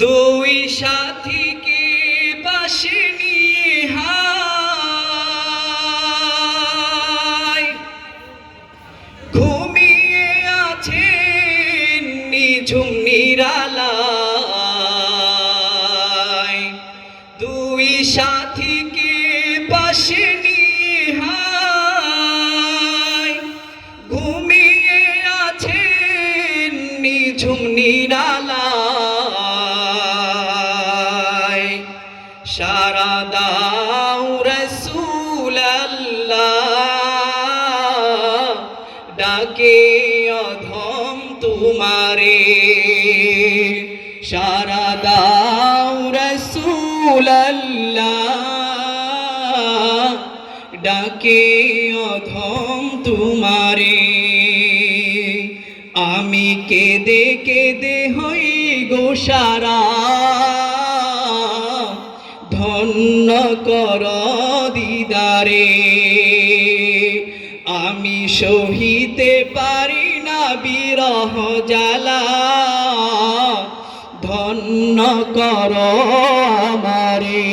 দুই সাথীকে পাশে নিয়ে হায় ঘুমিয়ে আছেন নিঝুম নিরালায়। দুই সাথীকে পাশে নিয়ে হায় ঘুমিয়ে আছেন নিঝুম নিরালায়। সারা দাও রাসূল আল্লাহ ডাকে অধম তোমারে। সারা দাও রাসূল আল্লাহ ডাকে অধম তোমারে। আমি কেঁদে কেঁদে হই গো সারা ধন্য কর দিদারে। আমি সহিতে পারি না বিরহ জ্বালা ধন্য কর আমারে।